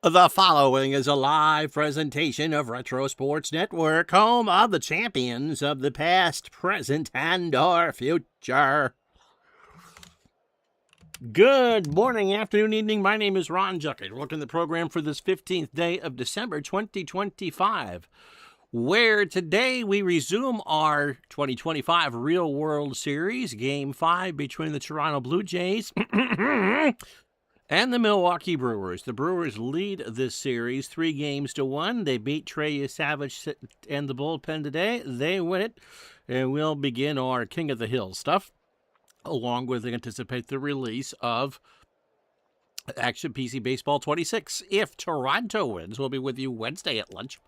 The following is a live presentation of Retro Sports Network, home of the champions of the past, present, and our future. Good morning, afternoon, evening. My name is Ron Juckett. Welcome to the program for this 15th day of December 2025, where today we resume our 2025 Real World Series, Game 5 between the Toronto Blue Jays and the Milwaukee Brewers. The Brewers lead this series 3-1. They beat Trey Savage and the bullpen today. They win it, and we'll begin our King of the Hill stuff, along with anticipate the release of Action PC Baseball 26. If Toronto wins, we'll be with you Wednesday at lunch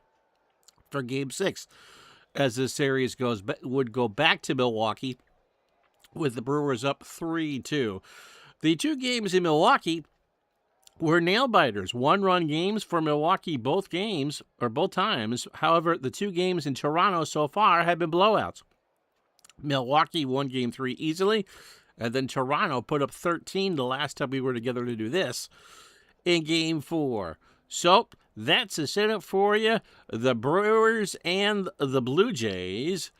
for Game 6, as this series would go back to Milwaukee with the Brewers up 3-2. The two games in Milwaukee were nail-biters, one-run games for Milwaukee both times. However, the two games in Toronto so far have been blowouts. Milwaukee won Game 3 easily, and then Toronto put up 13 the last time we were together to do this in Game 4. So, that's a setup for you. The Brewers and the Blue Jays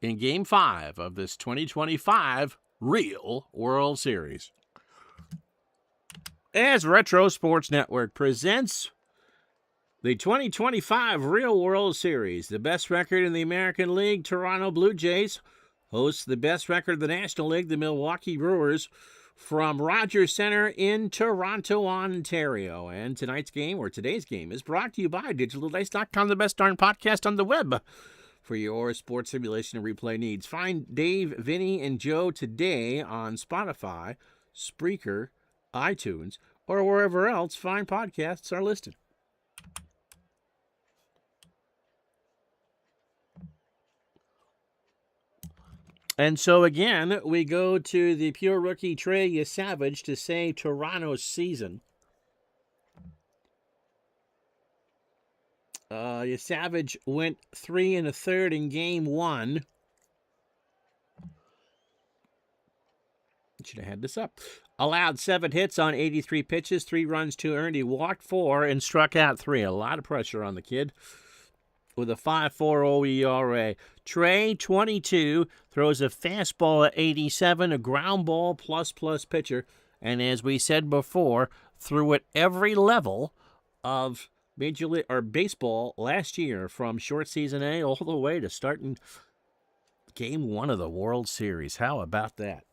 in Game 5 of this 2025 Real World Series. As Retro Sports Network presents the 2025 Real World Series, the best record in the American League, Toronto Blue Jays, hosts the best record of the National League, the Milwaukee Brewers, from Rogers Center in Toronto, Ontario. And today's game is brought to you by DigitalDice.com, the best darn podcast on the web for your sports simulation and replay needs. Find Dave, Vinny, and Joe today on Spotify, Spreaker, iTunes, or wherever else fine podcasts are listed. And so again, we go to the pure rookie Trey Savage to save Toronto's season. Savage went 3 1/3 in Game 1. Should have had this up. Allowed 7 hits on 83 pitches, 3 runs, 2 earned. He walked 4 and struck out 3. A lot of pressure on the kid with a 5.40 ERA. Trey, 22, throws a fastball at 87, a ground ball plus pitcher, and as we said before, threw at every level of Major League or baseball last year, from short season A all the way to starting Game 1 of the World Series. How about that?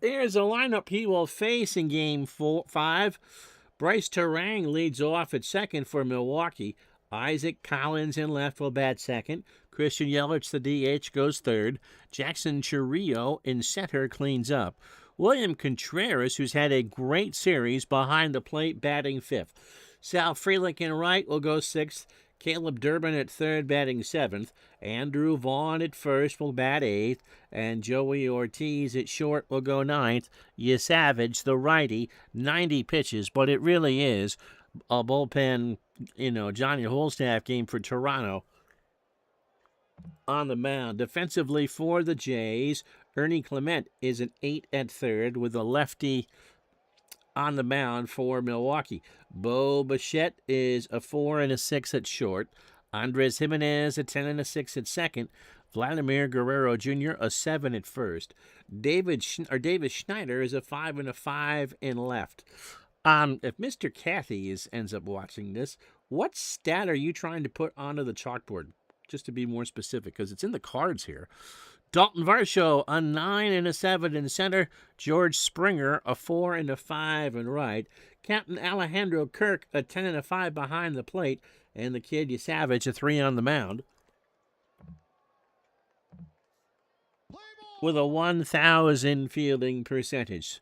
There's a lineup he will face in Game 5. Bryce Terang leads off at second for Milwaukee. Isaac Collins in left will bat second. Christian Yelich, the DH, goes third. Jackson Chourio in center cleans up. William Contreras, who's had a great series, behind the plate, batting fifth. Sal Frelick in right will go sixth. Caleb Durbin at third, batting seventh. Andrew Vaughn at first will bat eighth. And Joey Ortiz at short will go ninth. Savage, the righty, 90 pitches, but it really is a bullpen, Johnny Holstaff game for Toronto. On the mound, defensively for the Jays, Ernie Clement is an 8 at third with a lefty on the mound for Milwaukee. Bo Bichette is a 4 and a 6 at short. Andres Jimenez a 10 and a 6 at second. Vladimir Guerrero Jr. a 7 at first. Davis Schneider is a 5 and a 5 in left. If Mr. Cathy ends up watching this, what stat are you trying to put onto the chalkboard? Just to be more specific, because it's in the cards here. Dalton Varsho, a 9 and a 7 in center. George Springer, a 4 and a 5 in right. Captain Alejandro Kirk, a 10 and a 5 behind the plate. And the kid, Savage, a 3 on the mound, with a 1,000 fielding percentage.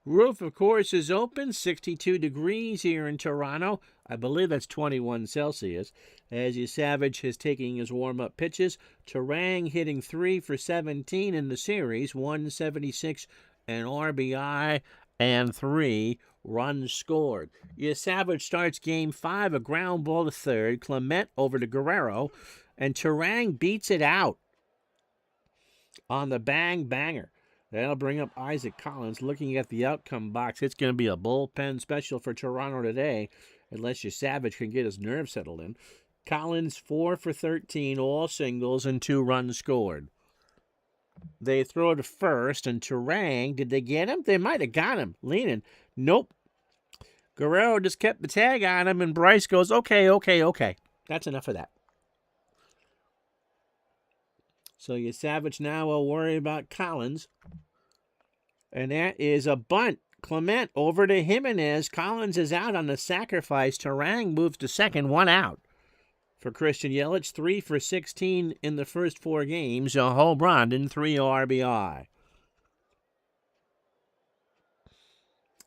Roof, of course, is open, 62 degrees here in Toronto. I believe that's 21 Celsius. As Savage is taking his warm-up pitches. Terang hitting 3 for 17 in the series, 176 an RBI and 3 runs scored. Savage starts Game 5, a ground ball to third. Clement over to Guerrero, and Terang beats it out on the bang banger. That'll bring up Isaac Collins. Looking at the outcome box, it's going to be a bullpen special for Toronto today, unless your Savage can get his nerves settled in. Collins 4 for 13, all singles, and 2 runs scored. They throw to first, and Turang, did they get him? They might have got him. Leaning. Nope. Guerrero just kept the tag on him, and Bryce goes, okay. That's enough of that. So your Savage now will worry about Collins. And that is a bunt. Clement over to Jimenez. Collins is out on the sacrifice. Turang moves to second, 1 out. For Christian Yelich, 3 for 16 in the first 4 games, a home run and 3 RBI.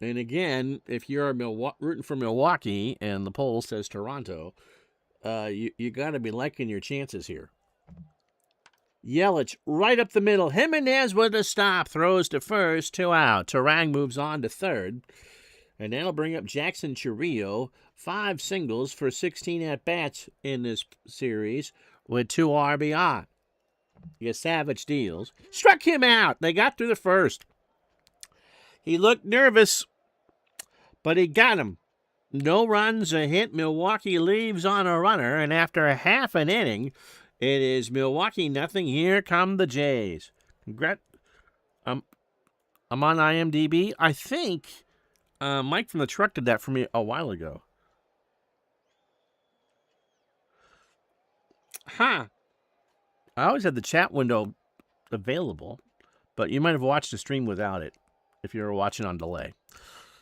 And again, if you're rooting for Milwaukee and the poll says Toronto, you got to be liking your chances here. Yelich right up the middle. Jimenez with a stop. Throws to first, 2 out. Turang moves on to third. And that'll bring up Jackson Chourio. 5 singles for 16 at-bats in this series with 2 RBI. Your Savage deals. Struck him out. They got through the first. He looked nervous, but he got him. No runs, a hit. Milwaukee leaves on a runner, and after a half an inning, it is Milwaukee nothing. Here come the Jays. I'm on IMDb. I think Mike from the truck did that for me a while ago. I always had the chat window available, but you might have watched the stream without it if you were watching on delay.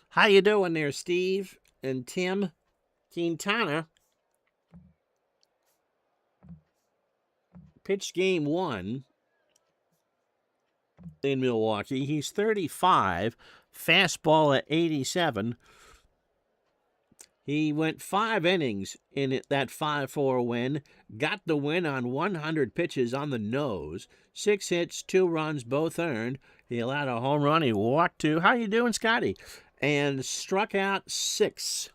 How you doing there, Steve and Tim Quintana? Pitched game 1 in Milwaukee. He's 35, fastball at 87. He went 5 innings in that 5-4 win, got the win on 100 pitches on the nose, 6 hits, 2 runs, both earned. He allowed a home run. He walked 2. How you doing, Scotty? And struck out 6.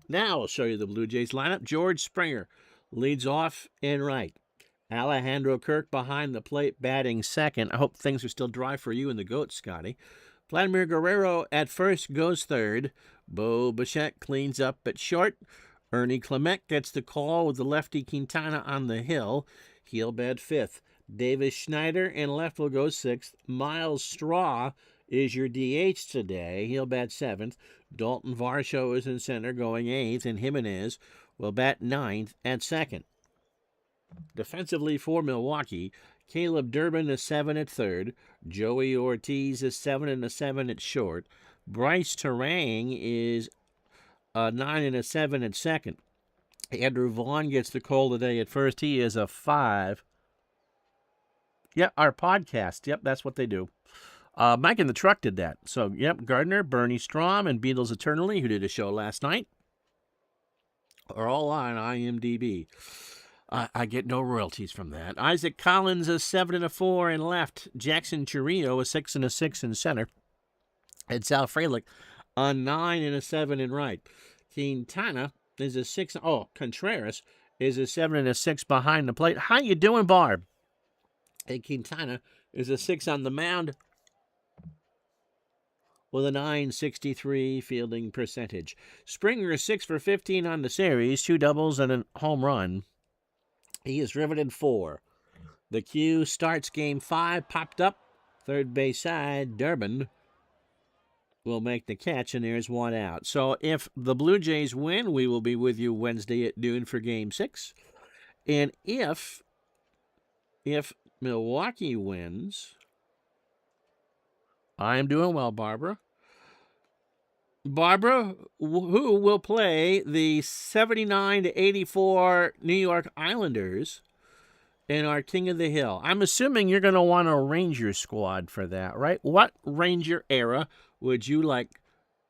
Now I'll show you the Blue Jays lineup. George Springer leads off in right. Alejandro Kirk behind the plate, batting second. I hope things are still dry for you and the goats, Scotty. Vladimir Guerrero at first goes third. Bo Bichette cleans up at short. Ernie Clement gets the call with the lefty Quintana on the hill. He'll bat 5th. Davis Schneider in left will go 6th. Miles Straw is your DH today. He'll bat 7th. Dalton Varsho is in center going 8th. And Jimenez will bat 9th at second. Defensively for Milwaukee, Caleb Durbin is 7 at third. Joey Ortiz is 7 and a 7 at short. Bryce Turang is 9 and a 7 at second. Andrew Vaughn gets the call today at first. He is a 5. Yep, our podcast. Yep, that's what they do. Mike in the truck did that. So, yep, Gardner, Bernie Strom, and Beatles Eternally, who did a show last night, are all on IMDb. I get no royalties from that. Isaac Collins is 7 and a 4 in left. Jackson Chourio is 6 and a 6 in center. And Sal Frelick on 9 and a 7 in right. Quintana is a 6. Oh, Contreras is a 7 and a 6 behind the plate. How you doing, Barb? And Quintana is a 6 on the mound with a .963 fielding percentage. Springer is 6 for 15 on the series, 2 doubles and a home run. He is riveted 4. The cue starts game 5. Popped up. Third base side. Durbin will make the catch, and there's 1 out. So if the Blue Jays win, we will be with you Wednesday at noon for game 6. And if Milwaukee wins, I am doing well, Barbara. Barbara, who will play the 79-84 New York Islanders in our King of the Hill? I'm assuming you're going to want a Ranger squad for that, right? What Ranger era would you like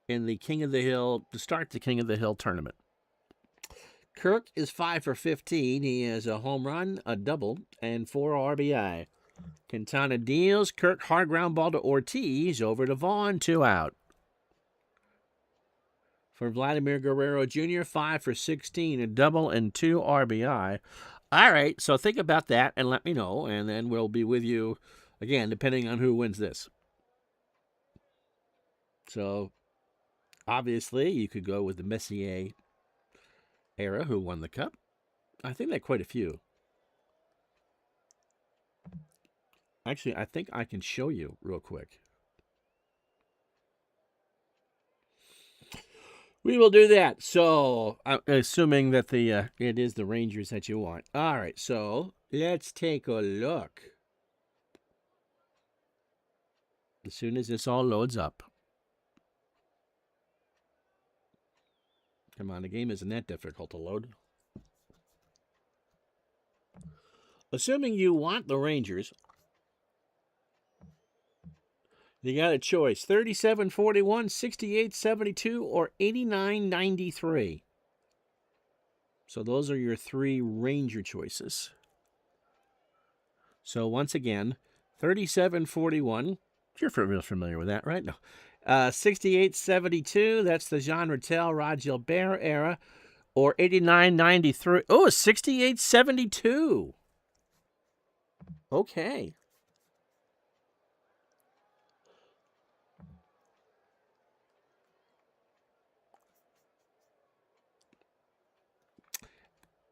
in the King of the Hill to start the King of the Hill tournament? Kirk is 5 for 15. He has a home run, a double, and 4 RBI. Quintana deals. Kirk hard ground ball to Ortiz. Over to Vaughn, 2 out. For Vladimir Guerrero Jr., 5 for 16, a double and 2 RBI. All right, so think about that and let me know, and then we'll be with you again, depending on who wins this. So, obviously, you could go with the Messier era, who won the Cup. I think they had quite a few. Actually, I think I can show you real quick. We will do that. So, assuming that it is the Rangers that you want. All right, so let's take a look. As soon as this all loads up. Come on, the game isn't that difficult to load. Assuming you want the Rangers, you got a choice: 37-41, 68-72, or 89-93. So those are your three Ranger choices. So once again, 37-41. You're real familiar with that, right? No. 68-72, that's the Jean Rattel, Rod Gilbert era. Or 89-93. Oh, 68-72. Okay.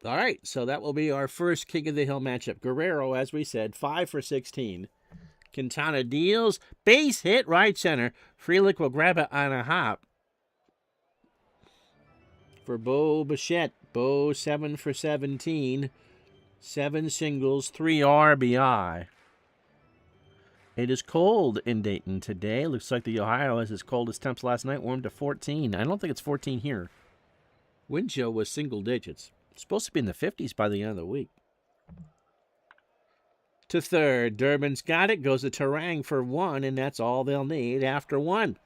All right, so that will be our first King of the Hill matchup. Guerrero, as we said, 5 for 16. Quintana deals. Base hit right center. Frelick will grab it on a hop. For Bo Bichette. Bo 7 for 17. 7 singles, 3 RBI. It is cold in Dayton today. Looks like the Ohio has its coldest temps last night, warmed to 14. I don't think it's 14 here. Wind chill was single digits. It's supposed to be in the 50s by the end of the week. To third, Durbin's got it. Goes to Terang for 1, and that's all they'll need after 1.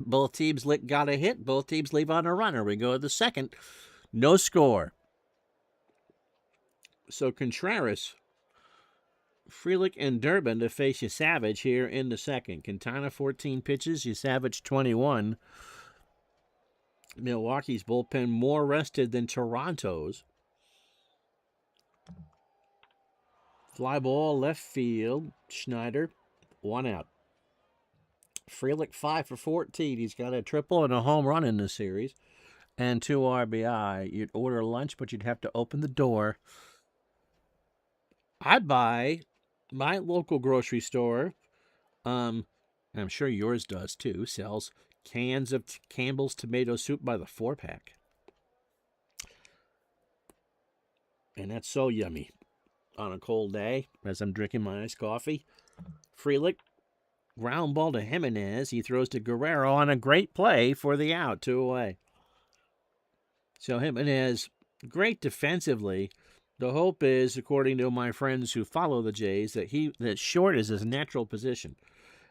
Both teams got a hit. Both teams leave on a runner. We go to the second. No score. So Contreras, Frelick, and Durbin to face Savage here in the second. Quintana 14 pitches, Savage 21. Milwaukee's bullpen more rested than Toronto's. Fly ball left field. Schneider, 1 out. Frelick 5 for 14. He's got a triple and a home run in this series. And 2 RBI. You'd order lunch, but you'd have to open the door. I buy my local grocery store, and I'm sure yours does too, sells cans of Campbell's tomato soup by the 4-pack. And that's so yummy on a cold day as I'm drinking my iced coffee. Frelick, ground ball to Jimenez. He throws to Guerrero on a great play for the out, 2 away. So Jimenez, great defensively. The hope is, according to my friends who follow the Jays, that short is his natural position.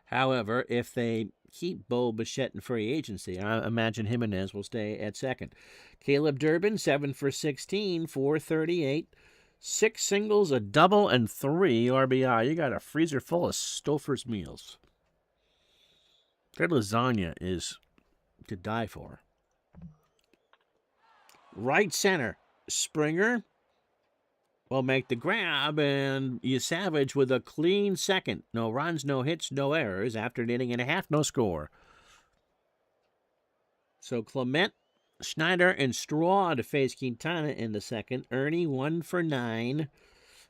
However, if they keep Bo Bichette in free agency, I imagine Jimenez will stay at second. Caleb Durbin, 7 for 16, 438. 6 singles, a double, and 3 RBI. You got a freezer full of Stouffer's meals. Their lasagna is to die for. Right center, Springer will make the grab, and Savage with a clean second. No runs, no hits, no errors. After an inning and a half, no score. So Clement, Schneider, and Straw to face Quintana in the second. Ernie, 1 for 9.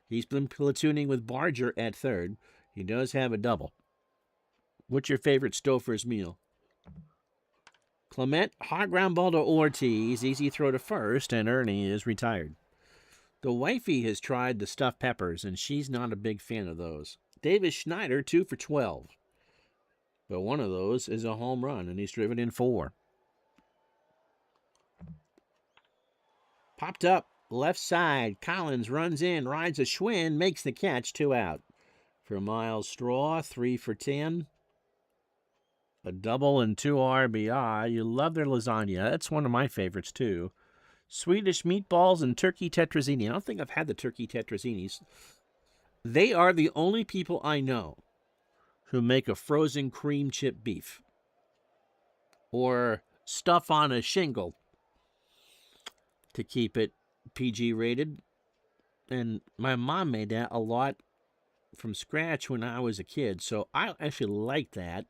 He's been platooning with Barger at third. He does have a double. What's your favorite Stouffer's meal? Clement, hard ground ball to Ortiz. Easy throw to first, and Ernie is retired. The wifey has tried the stuffed peppers, and she's not a big fan of those. Davis Schneider, 2 for 12. But one of those is a home run, and he's driven in 4. Popped up, left side. Collins runs in, rides a Schwinn, makes the catch, 2 out. For Miles Straw, 3 for 10. A double and 2 RBI. You love their lasagna. That's one of my favorites, too. Swedish meatballs and turkey tetrazzini. I don't think I've had the turkey tetrazzinis. They are the only people I know who make a frozen cream chip beef or stuff on a shingle to keep it PG rated. And my mom made that a lot from scratch when I was a kid, so I actually like that.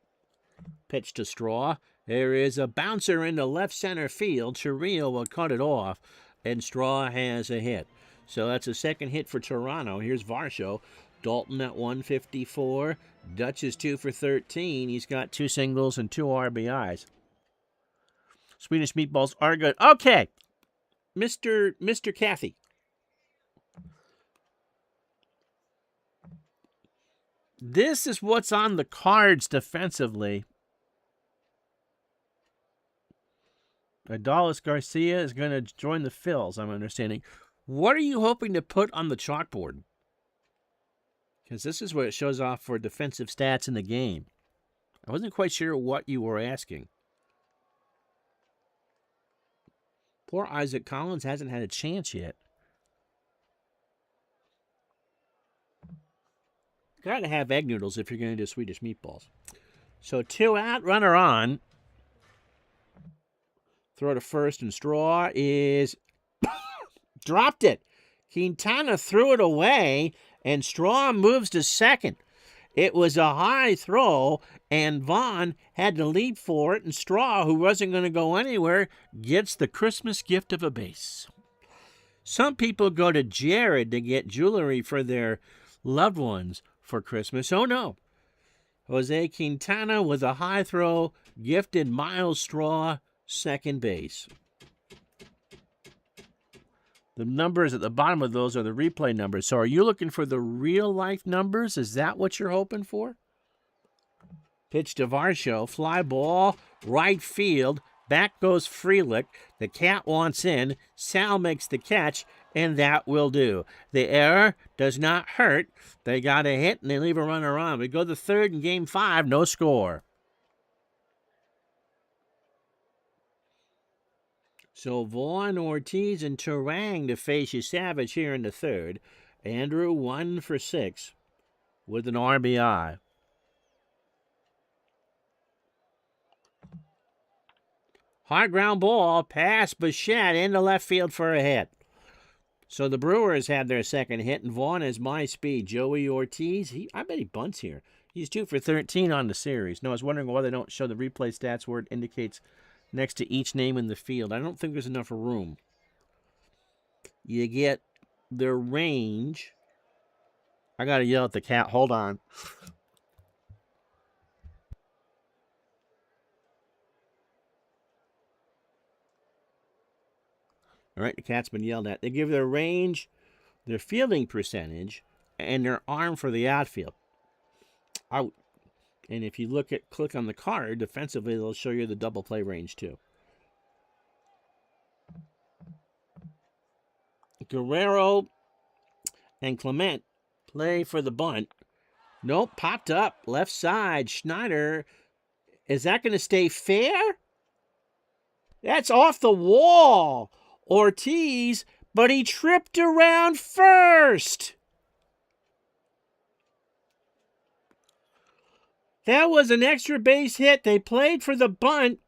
Pitch to Straw. There is a bouncer in the left center field. Churrillo will cut it off, and Straw has a hit. So that's a second hit for Toronto. Here's Varsho. Dalton at 154. Dutch is 2 for 13. He's got 2 singles and 2 RBIs. Swedish meatballs are good. Okay, Mr. Kathy. This is what's on the cards defensively. Adalis Garcia is going to join the Phils, I'm understanding. What are you hoping to put on the chalkboard? Because this is what it shows off for defensive stats in the game. I wasn't quite sure what you were asking. Poor Isaac Collins hasn't had a chance yet. Got to have egg noodles if you're going to do Swedish meatballs. So 2 out, runner on. Throw to first, and Straw is dropped it. Quintana threw it away, and Straw moves to second. It was a high throw, and Vaughn had to leap for it, and Straw, who wasn't going to go anywhere, gets the Christmas gift of a base. Some people go to Jared to get jewelry for their loved ones for Christmas. Oh, no. Jose Quintana with a high throw gifted Miles Straw second base. The numbers at the bottom of those are the replay numbers. So are you looking for the real-life numbers? Is that what you're hoping for? Pitch to Varsho. Fly ball, right field. Back goes Frelick. The cat wants in. Sal makes the catch, and that will do. The error does not hurt. They got a hit, and they leave a runner on. We go to third in Game 5, no score. So Vaughn, Ortiz, and Turang to face Savage here in the third. Andrew 1 for 6 with an RBI. Hard ground ball, pass Bichette into left field for a hit. So the Brewers had their second hit, and Vaughn has my speed. Joey Ortiz, I bet he bunts here. He's 2 for 13 on the series. No, I was wondering why they don't show the replay stats where it indicates next to each name in the field. I don't think there's enough room. You get their range. I got to yell at the cat. Hold on. All right, the cat's been yelled at. They give their range, their fielding percentage, and their arm for the outfield. Out. And if you click on the card, defensively, they'll show you the double play range too. Guerrero and Clement play for the bunt. Nope, popped up. Left side, Schneider. Is that going to stay fair? That's off the wall. Ortiz, but he tripped around first. That was an extra base hit. They played for the bunt.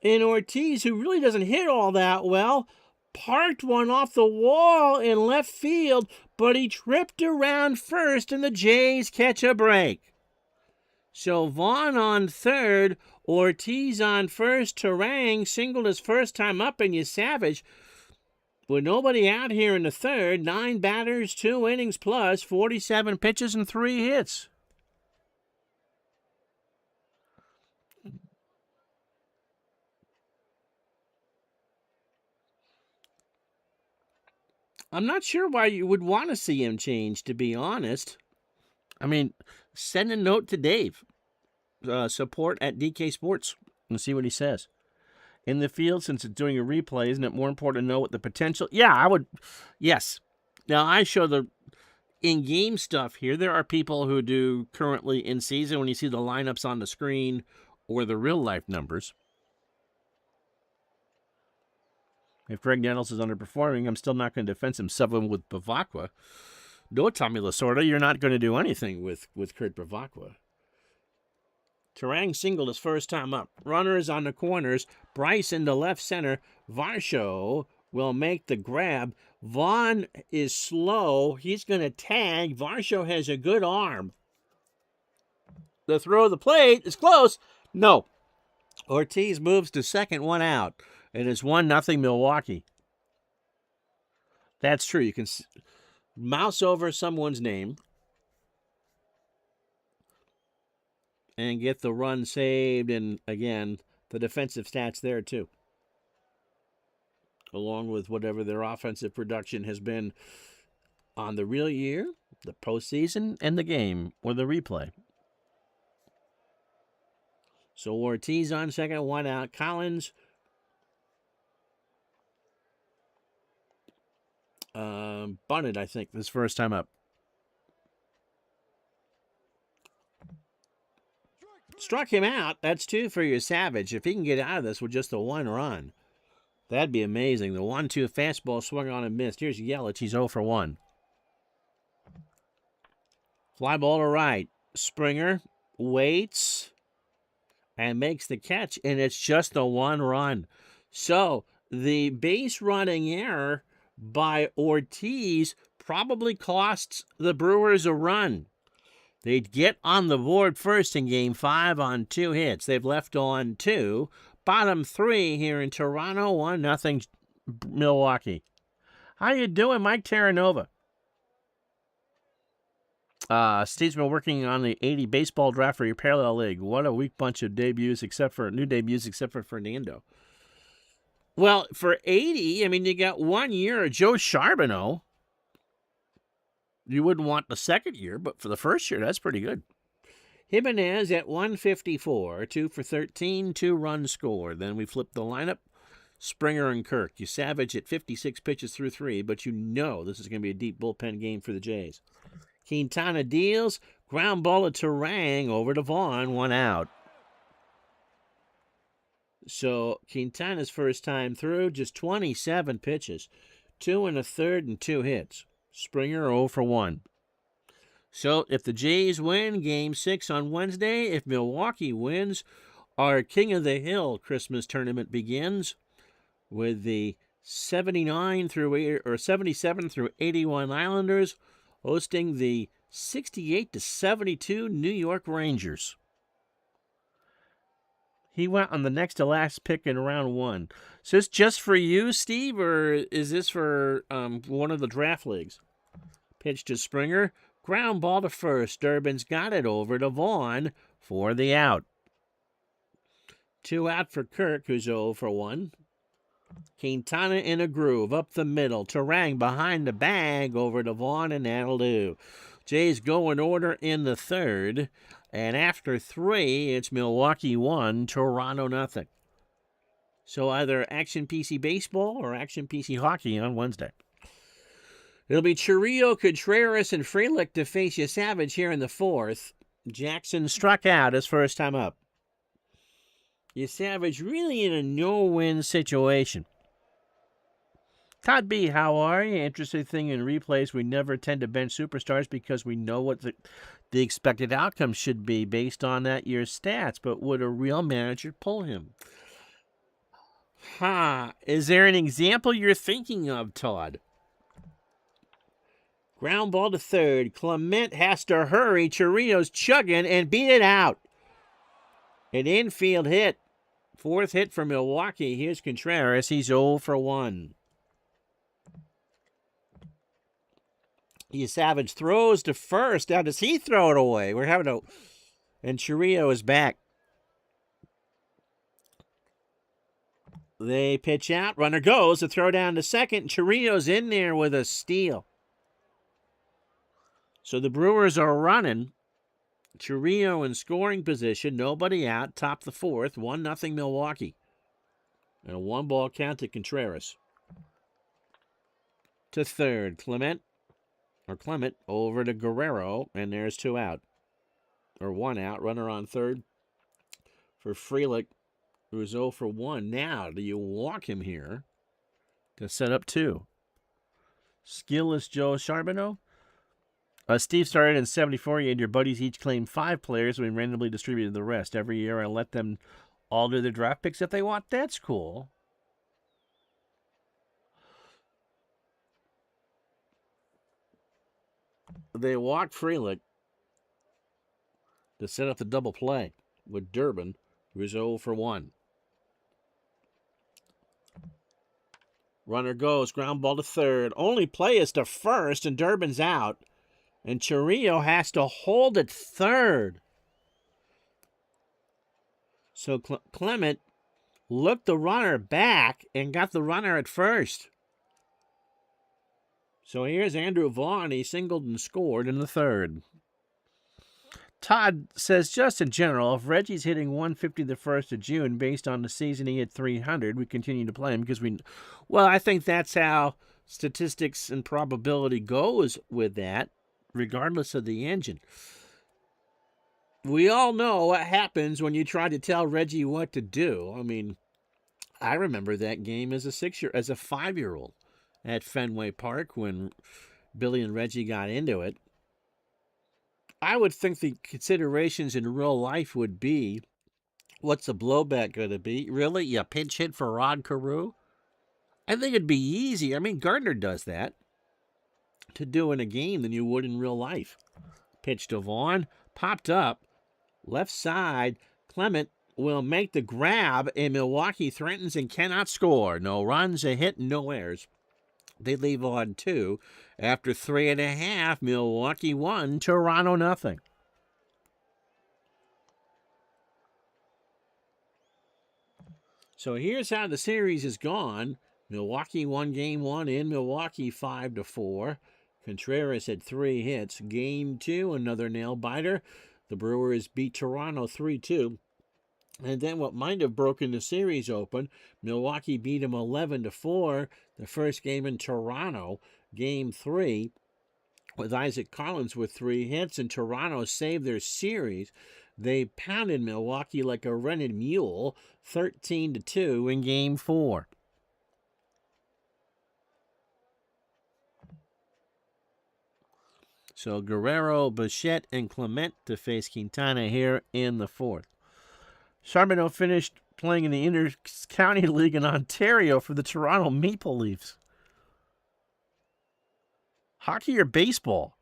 And Ortiz, who really doesn't hit all that well, parked one off the wall in left field, but he tripped around first, and the Jays catch a break. So Vaughn on third, Ortiz on first, Turang singled his first time up, and Savage, with nobody out here in the third, 9 batters, 2 innings plus, 47 pitches, and 3 hits. I'm not sure why you would want to see him change, to be honest. I mean, send a note to Dave. Support at DK Sports and see what he says. In the field, since it's doing a replay, isn't it more important to know what the potential? Yeah, I would. Yes. Now, I show the in-game stuff here. There are people who do currently in season when you see the lineups on the screen or the real-life numbers. If Greg Nettles is underperforming, I'm still not going to defense him 7 with Bavacqua. No, Tommy Lasorda, you're not going to do anything with Kurt Bavacqua. Turang singled his first time up. Runners on the corners. Bryce into left center. Varsho will make the grab. Vaughn is slow. He's going to tag. Varsho has a good arm. The throw of the plate is close. No. Ortiz moves to second, 1 out. It is 1-0 Milwaukee. That's true. You can mouse over someone's name and get the run saved, and again, the defensive stats there too, along with whatever their offensive production has been on the real year, the postseason, and the game or the replay. So Ortiz on second, 1 out. Collins bunted, I think, this first time up. Struck him out. That's 2 for your Savage. If he can get out of this with just the 1 run, that'd be amazing. The 1-2 fastball swung on and missed. Here's Yelich. He's 0 for 1. Fly ball to right. Springer waits and makes the catch, and it's just a 1 run. So the base running error by Ortiz probably costs the Brewers a run. They'd get on the board first in Game 5 on 2 hits. They've left on 2. Bottom 3 here in Toronto, 1-0 Milwaukee. How you doing, Mike Terranova? Steve's been working on the 80 baseball draft for your parallel league. What a weak bunch of debuts, except for Fernando. Well, for 80, I mean, you got 1 year of Joe Charbonneau. You wouldn't want the second year, but for the first year, that's pretty good. Jimenez at 154, 2 for 13, 2 runs scored. Then we flip the lineup. Springer and Kirk. You Savage at 56 pitches through 3, but you know this is going to be a deep bullpen game for the Jays. Quintana deals. Ground ball to Turang over to Vaughn, 1 out. So Quintana's first time through, just 27 pitches. 2 1/3 and 2 hits. Springer 0 for 1. So if the Jays win Game 6 on Wednesday, if Milwaukee wins, our King of the Hill Christmas tournament begins with the 77 through 81 Islanders hosting the 68-72 New York Rangers. He went on the next to last pick in round 1. So is this just for you, Steve, or is this for one of the draft leagues? Pitch to Springer. Ground ball to first. Durbin's got it over to Vaughn for the out. 2 out for Kirk, who's 0 for 1. Quintana in a groove up the middle. Turang behind the bag over to Vaughn, and that'll do. Jays go in order in the third. And after 3, it's Milwaukee 1, Toronto 0. So either Action PC Baseball or Action PC Hockey on Wednesday. It'll be Chiriot, Contreras, and Frelick to face you Savage here in the 4th. Jackson struck out his first time up. You Savage really in a no-win situation. Todd B., how are you? Interesting thing in replays, we never tend to bench superstars because we know what the expected outcome should be based on that year's stats, but would a real manager pull him? Is there an example you're thinking of, Todd? Ground ball to third. Clement has to hurry. Chiriot's chugging and beat it out. An infield hit. 4th hit for Milwaukee. Here's Contreras. He's 0 for 1. Savage throws to first. Now, does he throw it away? And Chiriot is back. They pitch out. Runner goes. The throw down to second. Chiriot's in there with a steal. So the Brewers are running. Chiriot in scoring position. Nobody out. Top the 4th. 1-0 Milwaukee. And a 1-ball count to Contreras. To third. Clement over to Guerrero. And there's 2 out. Or 1 out. Runner on third for Frelick, who's 0 for 1. Now, do you walk him here to set up 2? Skillless Joe Charbonneau. Steve started in 74. You and your buddies each claimed 5 players. We randomly distributed the rest. Every year I let them all do their draft picks if they want. That's cool. they walked Frelick to set up the double play with Durbin, who was 0 for 1. Runner goes, ground ball to third. Only play is to first, and Durbin's out. And Chiriot has to hold at third. So Clement looked the runner back and got the runner at first. So here's Andrew Vaughn. He singled and scored in the third. Todd says, just in general, if Reggie's hitting 150 the 1st of June based on the season he hit 300, we continue to play him because well, I think that's how statistics and probability goes with that, regardless of the engine. We all know what happens when you try to tell Reggie what to do. I mean, I remember that game as a 5-year-old at Fenway Park when Billy and Reggie got into it. I would think the considerations in real life would be, what's the blowback going to be? Really? You pinch hit for Rod Carew? I think it'd be easier. I mean, Gardner does that, to do in a game than you would in real life. Pitch to Vaughn, popped up, left side. Clement will make the grab, and Milwaukee threatens and cannot score. No runs, a hit, no errors. They leave on 2. After 3.5, Milwaukee 1, Toronto nothing. So here's how the series has gone. Milwaukee won game 1 in Milwaukee 5-4. Contreras had 3 hits. Game 2, another nail-biter. The Brewers beat Toronto 3-2. And then what might have broken the series open, Milwaukee beat them 11-4, the first game in Toronto. Game 3, with Isaac Collins with 3 hits, and Toronto saved their series. They pounded Milwaukee like a rented mule, 13-2 in Game 4. So Guerrero, Bichette, and Clement to face Quintana here in the 4th. Charbonneau finished playing in the Inter-County League in Ontario for the Toronto Maple Leafs. Hockey or baseball?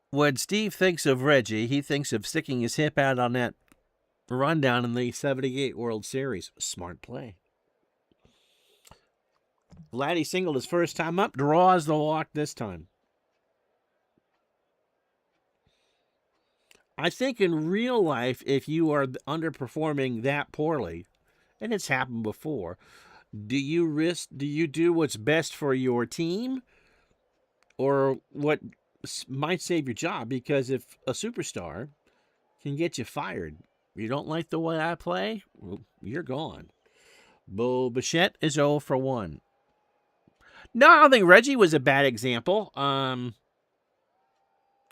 When Steve thinks of Reggie, he thinks of sticking his hip out on that rundown in the 78 World Series. Smart play. Vladdy singled his first time up, draws the walk this time. I think in real life, if you are underperforming that poorly, and it's happened before, do you do what's best for your team or what might save your job? Because if a superstar can get you fired, you don't like the way I play, well, you're gone. Bo Bichette is 0 for 1. No, I don't think Reggie was a bad example.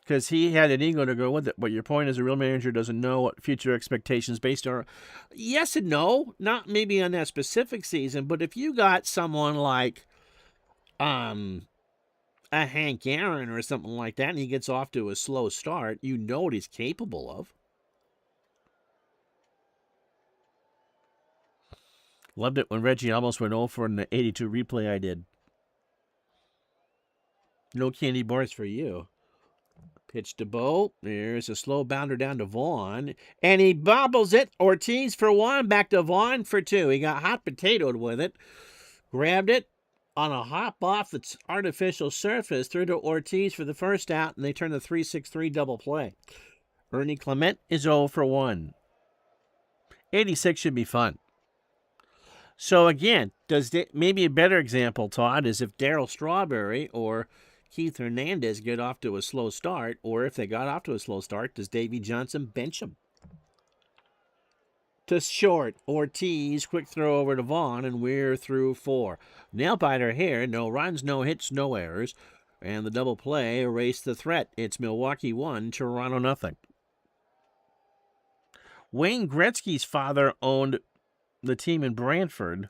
Because he had an ego to go with it. But your point is, a real manager doesn't know what future expectations based on. Yes and no. Not maybe on that specific season, but if you got someone like a Hank Aaron or something like that, and he gets off to a slow start, you know what he's capable of. Loved it when Reggie almost went 0 for in the 82 replay I did. No candy bars for you. Pitch to Bo. There's a slow bounder down to Vaughn. And he bobbles it. Ortiz for 1. Back to Vaughn for 2. He got hot potatoed with it. Grabbed it on a hop off the artificial surface. Threw to Ortiz for the first out. And they turn the 3-6-3 double play. Ernie Clement is 0 for 1. 86 should be fun. So again, maybe a better example, Todd, is if Darryl Strawberry or Keith Hernandez get off to a slow start, or if they got off to a slow start, does Davey Johnson bench them? To short, Ortiz, quick throw over to Vaughn, and we're through 4. Nail biter here, no runs, no hits, no errors, and the double play erased the threat. It's Milwaukee 1, Toronto nothing. Wayne Gretzky's father owned the team in Brantford,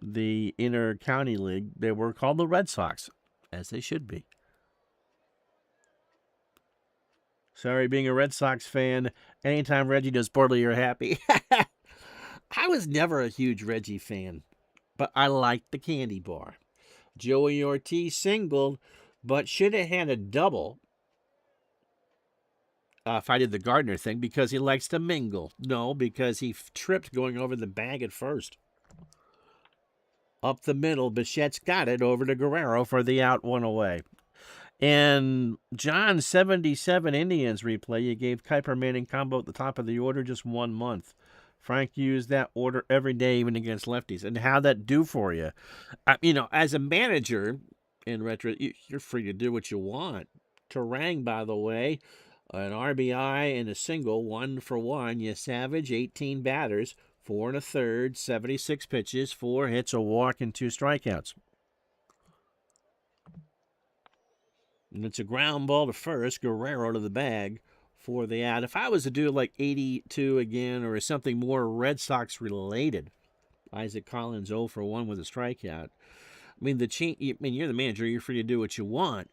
the Inter-County League. They were called the Red Sox, as they should be. Sorry, being a Red Sox fan, anytime Reggie does poorly, you're happy. I was never a huge Reggie fan, but I liked the candy bar. Joey Ortiz singled, but should have had a double if I did the Gardner thing, because he likes to mingle. No, because he tripped going over the bag at first. Up the middle, Bichette's got it over to Guerrero for the out, one away. And John's 77 Indians replay, you gave Kuiper Manning combo at the top of the order just 1 month. Frank used that order every day, even against lefties. And how'd that do for you? As a manager, in retro, you're free to do what you want. Terang, by the way, an RBI and a single, 1 for 1. You Savage, 18 batters, 4 1/3, 76 pitches, 4 hits, a walk, and 2 strikeouts. And it's a ground ball to first, Guerrero to the bag for the out. If I was to do like 82 again or something more Red Sox related, Isaac Collins 0 for 1 with a strikeout. You're the manager. You're free to do what you want.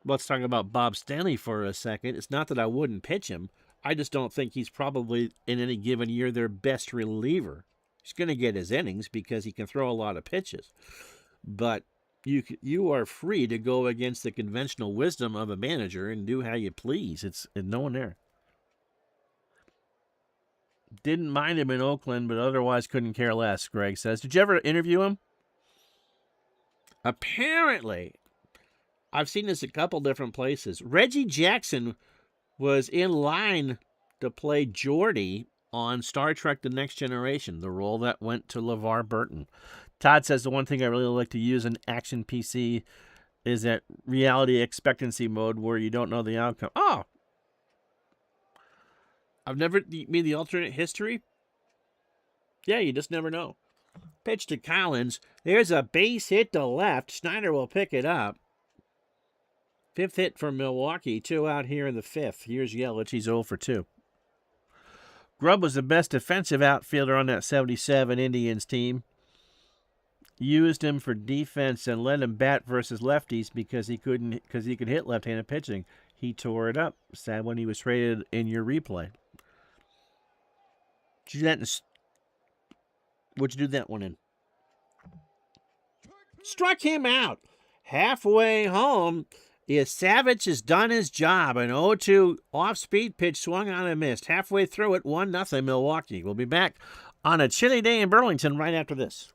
Let's talk about Bob Stanley for a second. It's not that I wouldn't pitch him. I just don't think he's probably, in any given year, their best reliever. He's going to get his innings because he can throw a lot of pitches. But you are free to go against the conventional wisdom of a manager and do how you please. It's no one there. Didn't mind him in Oakland, but otherwise couldn't care less, Greg says. Did you ever interview him? Apparently, I've seen this a couple different places. Reggie Jackson was in line to play Geordi on Star Trek The Next Generation, the role that went to LeVar Burton. Todd says the one thing I really like to use in action PC is that reality expectancy mode where you don't know the outcome. Oh! I've never... You mean the alternate history? Yeah, you just never know. Pitch to Collins. There's a base hit to left. Schneider will pick it up. 5th hit for Milwaukee. 2 out here in the 5th. Here's Yelich. He's 0 for 2. Grubb was the best defensive outfielder on that 77 Indians team. Used him for defense and let him bat versus lefties because he could hit left-handed pitching. He tore it up. Sad when he was traded in your replay. What'd you do that one in? Struck him out. Halfway home, Savage has done his job. An 0-2 off-speed pitch swung on and missed. Halfway through it, 1-0 Milwaukee. We'll be back on a chilly day in Burlington right after this.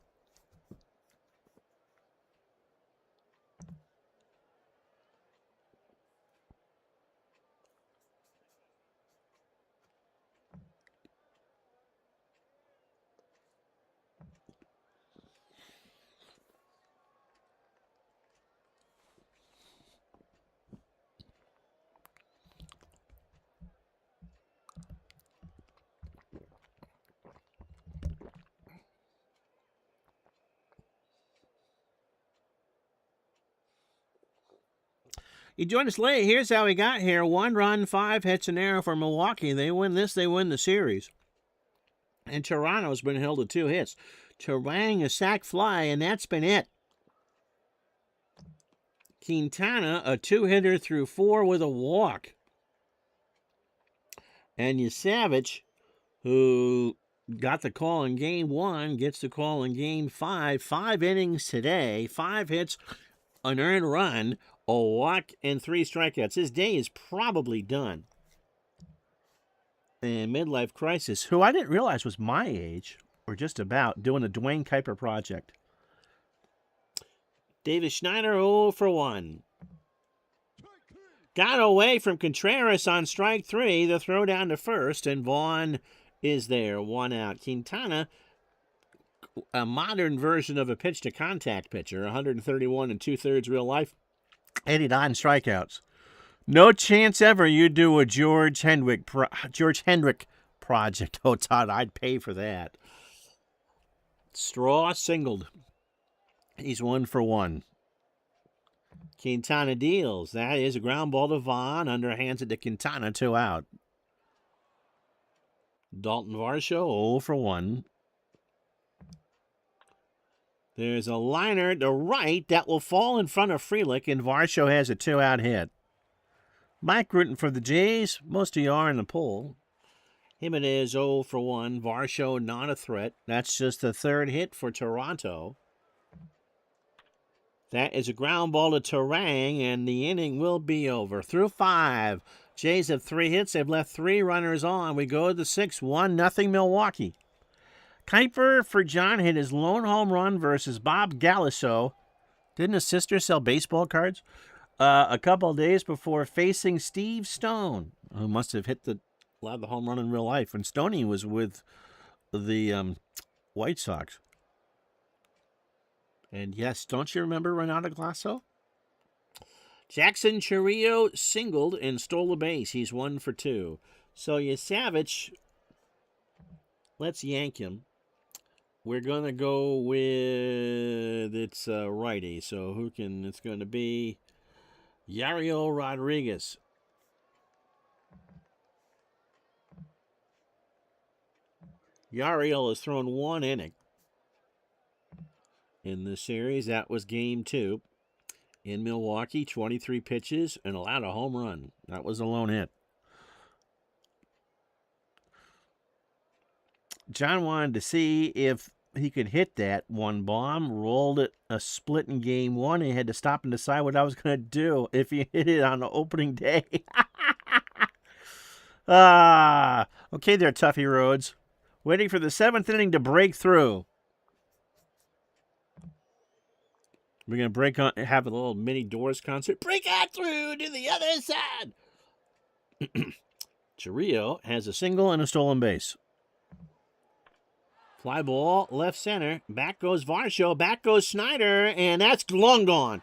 You joined us late. Here's how we got here. 1 run, 5 hits, an error for Milwaukee. They win this, they win the series. And Toronto's been held to 2 hits. Terang, a sac fly, and that's been it. Quintana, a 2-hitter through 4 with a walk. And Savage, who got the call in game 1, gets the call in game 5. 5 innings today, 5 hits, an earned run, a walk, and 3 strikeouts. His day is probably done. And midlife crisis, who I didn't realize was my age, or just about, doing the Dwayne Kuiper project. Davis Schneider 0 for 1. Got away from Contreras on strike 3. The throw down to first, and Vaughn is there. 1 out. Quintana, a modern version of a pitch-to-contact pitcher, 131 2/3 real life, 89 strikeouts. No chance ever you do a George Hendrick project. Oh, Todd, I'd pay for that. Straw singled. He's 1 for 1. Quintana deals. That is a ground ball to Vaughn. Underhands it to Quintana. 2 out. Dalton Varsho 0 for 1. There's a liner to right that will fall in front of Frelick, and Varsho has a 2-out hit. Mike rooting for the Jays. Most of you are in the poll. Jimenez 0 for 1. Varsho not a threat. That's just the 3rd hit for Toronto. That is a ground ball to Terang, and the inning will be over. Through 5. Jays have 3 hits. They've left 3 runners on. We go to the 6th, 1-0 Milwaukee. Kuiper for John hit his lone home run versus Bob Galliso. Didn't his sister sell baseball cards? A couple of days before facing Steve Stone, who must have hit a lot of the home run in real life. And Stoney was with the White Sox. And yes, don't you remember Renato Glasso? Jackson Chourio singled and stole a base. He's 1 for 2. So Yasavich, let's yank him. We're going to go with it's righty. So it's going to be Yariel Rodriguez. Yariel has thrown 1 inning in this series. That was game 2 in Milwaukee. 23 pitches and allowed a home run. That was a lone hit. John wanted to see if he could hit that one bomb. Rolled it a split in game 1. He had to stop and decide what I was going to do if he hit it on the opening day. Okay there, Tuffy Rhodes. Waiting for the 7th inning to break through. We're going to have a little mini Doors concert. Break out through to the other side. Chourio has a single and a stolen base. Fly ball, left center. Back goes Varsho. Back goes Snyder. And that's long gone.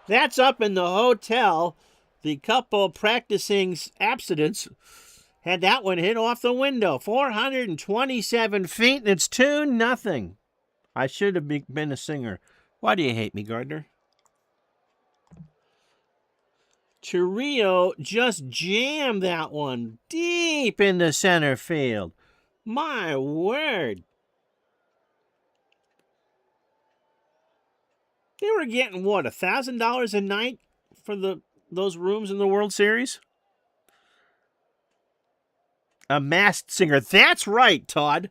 That's up in the hotel. The couple practicing abstinence had that one hit off the window. 427 feet, and it's 2-0. I should have been a singer. Why do you hate me, Gardner? Chourio just jammed that one deep into center field. My word. They were getting, what, $1,000 a night for those rooms in the World Series? A masked singer. That's right, Todd.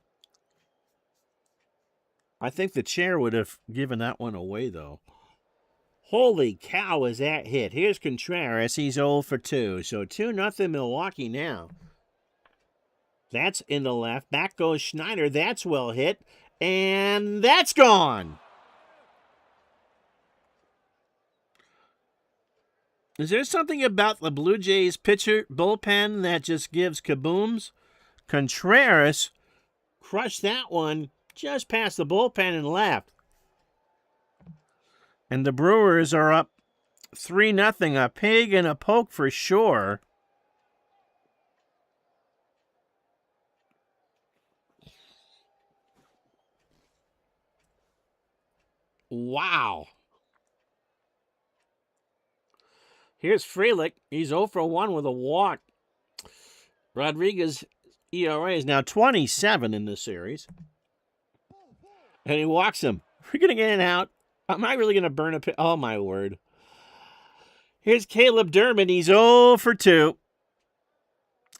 I think the chair would have given that one away, though. Holy cow, is that hit. Here's Contreras. He's 0 for 2. So 2-0 Milwaukee now. That's in the left. Back goes Schneider. That's well hit. And that's gone. Is there something about the Blue Jays pitcher bullpen that just gives kabooms? Contreras crushed that one just past the bullpen and left. And the Brewers are up 3-0. A pig and a poke for sure. Wow. Here's Frelick. He's 0 for 1 with a walk. Rodriguez ERA is now 27 in this series. And he walks him. We're going to get in and out. Am I really going to burn a pit? Oh, my word. Here's Caleb Durbin. He's 0 for 2.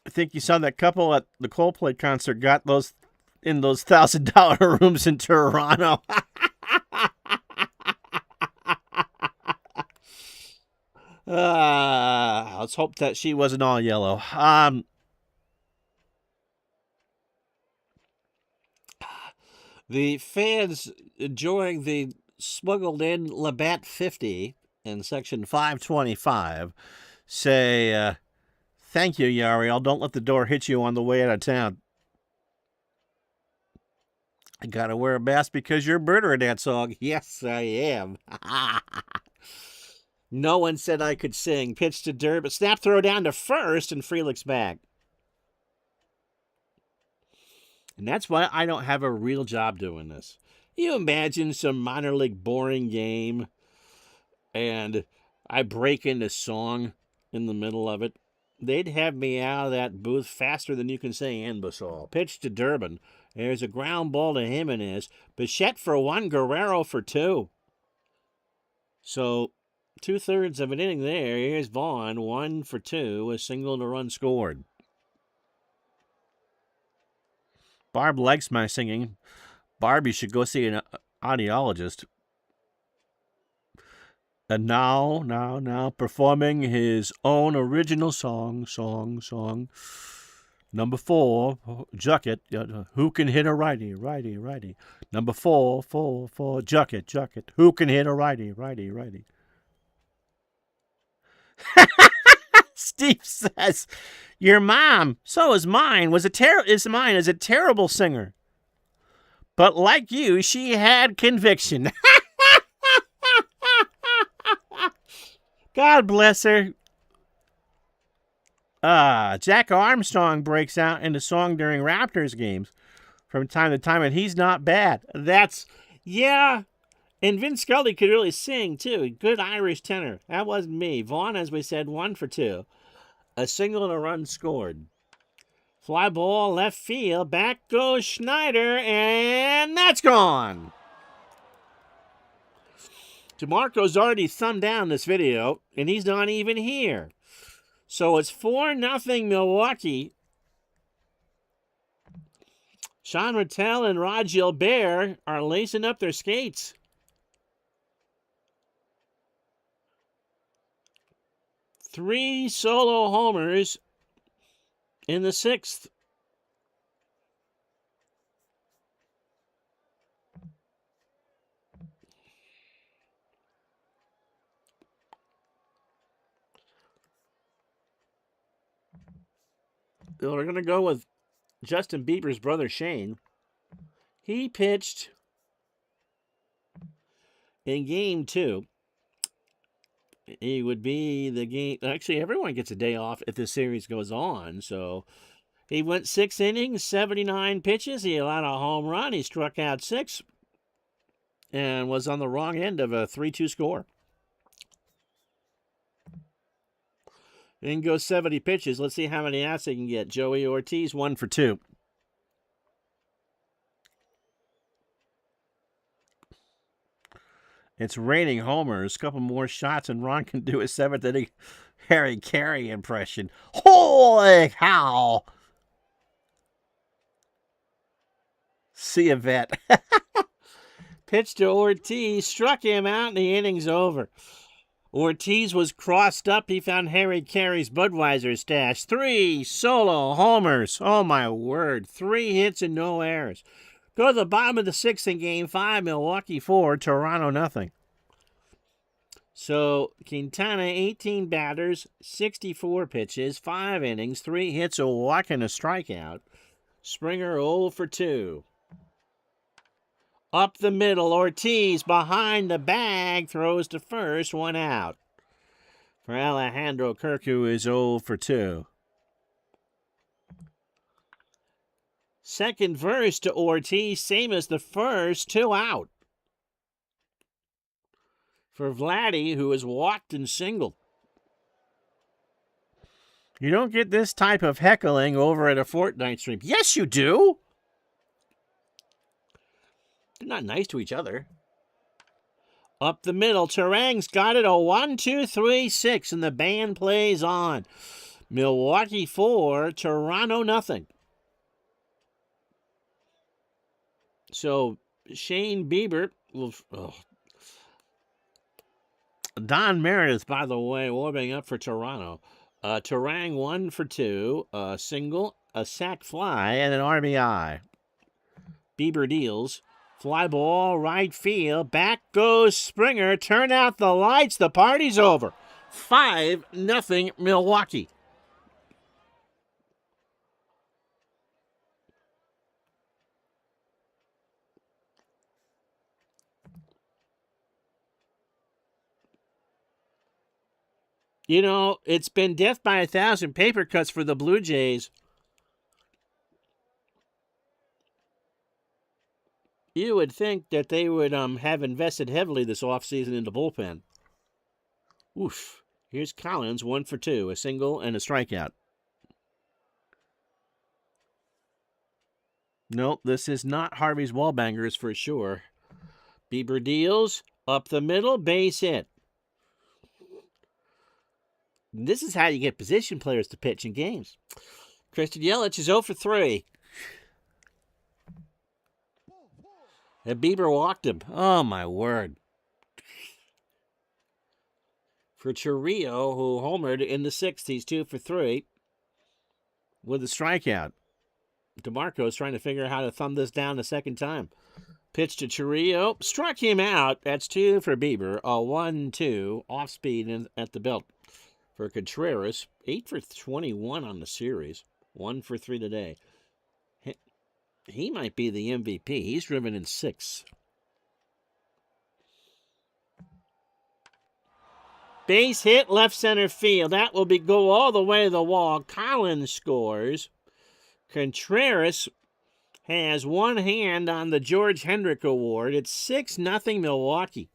I think you saw that couple at the Coldplay concert got those in those $1,000 rooms in Toronto. Let's hope that she wasn't all yellow. The fans enjoying the smuggled in Labatt 50 in section 525 say, thank you, Yariel. Don't let the door hit you on the way out of town. I gotta wear a mask because you're a birder in that song. Yes, I am. No one said I could sing. Pitch to Durbin. Snap throw down to first, and Frelick's back. And that's why I don't have a real job doing this. You imagine some minor league boring game, and I break into song in the middle of it. They'd have me out of that booth faster than you can say imbecile. Pitch to Durbin. There's a ground ball to Jimenez. Bichette for 1, Guerrero for 2. So 2/3 of an inning there. Here's Vaughn, 1 for 2, a single and a run scored. Barb likes my singing. Barb, you should go see an audiologist. And now, performing his own original song. Number 4, Jucket. Who can hit a righty? Number 4, Jucket. Who can hit a righty? Steve says, "Your mom, so is mine, is a terrible singer. But like you, she had conviction." God bless her. Jack Armstrong breaks out into song during Raptors games from time to time, and he's not bad. Yeah. And Vince Scully could really sing, too. Good Irish tenor. That wasn't me. Vaughn, as we said, 1 for 2. A single and a run scored. Fly ball left field. Back goes Schneider, and that's gone. DeMarco's already thumbed down this video, and he's not even here. So it's 4-0 Milwaukee. Sean Rattel and Rod Gilbert are lacing up their skates. 3 solo homers in the 6th. We're going to go with Justin Bieber's brother Shane. He pitched in game 2. He would be the game. Actually, everyone gets a day off if this series goes on. So he went 6 innings, 79 pitches. He allowed a home run. He struck out 6 and was on the wrong end of a 3-2 score. Then goes 70 pitches. Let's see how many outs he can get. Joey Ortiz, 1 for 2. It's raining homers. A couple more shots, and Ron can do his 7th inning Harry Carey impression. Holy cow! See a vet. Pitch to Ortiz. Struck him out, and the inning's over. Ortiz was crossed up. He found Harry Carey's Budweiser stash. 3 solo homers. Oh, my word. 3 hits and no errors. Go to the bottom of the 6th in Game 5. Milwaukee 4, Toronto 0. So, Quintana, 18 batters, 64 pitches, 5 innings, 3 hits, a walk, and a strikeout. Springer 0 for 2. Up the middle, Ortiz behind the bag, throws to first, 1 out. For Alejandro Kirk, who is 0 for 2. Second verse to Ortiz, same as the first, 2 out. For Vladdy, who has walked and singled. You don't get this type of heckling over at a Fortnite stream. Yes, you do. They're not nice to each other. Up the middle, Terang's got it, a 1-2-3-6, and the band plays on. Milwaukee 4, Toronto 0. So, Shane Bieber will... Don Meredith, by the way, warming up for Toronto. Terang 1 for 2, a single, a sac fly, and an RBI. Bieber deals. Fly ball, right field. Back goes Springer. Turn out the lights. The party's over. 5-0 Milwaukee. You know, it's been death by 1,000 paper cuts for the Blue Jays. You would think that they would have invested heavily this offseason in the bullpen. Oof. Here's Collins, 1 for 2, a single and a strikeout. Nope, this is not Harvey's Wallbangers for sure. Bieber deals, up the middle, base hit. This is how you get position players to pitch in games. Christian Yelich is 0 for 3. And Bieber walked him. Oh, my word. for Chiriot, who homered in the 6th. He's 2 for 3 with a strikeout. DeMarco's trying to figure out how to thumb this down a second time. Pitch to Chiriot. Struck him out. That's 2 for Bieber. A 1-2 off speed at the belt for Contreras. 8 for 21 on the series. 1 for 3 today. He might be the MVP. He's driven in 6. Base hit left center field. That will go all the way to the wall. Collins scores. Contreras has one hand on the George Hendrick Award. It's 6-0 Milwaukee.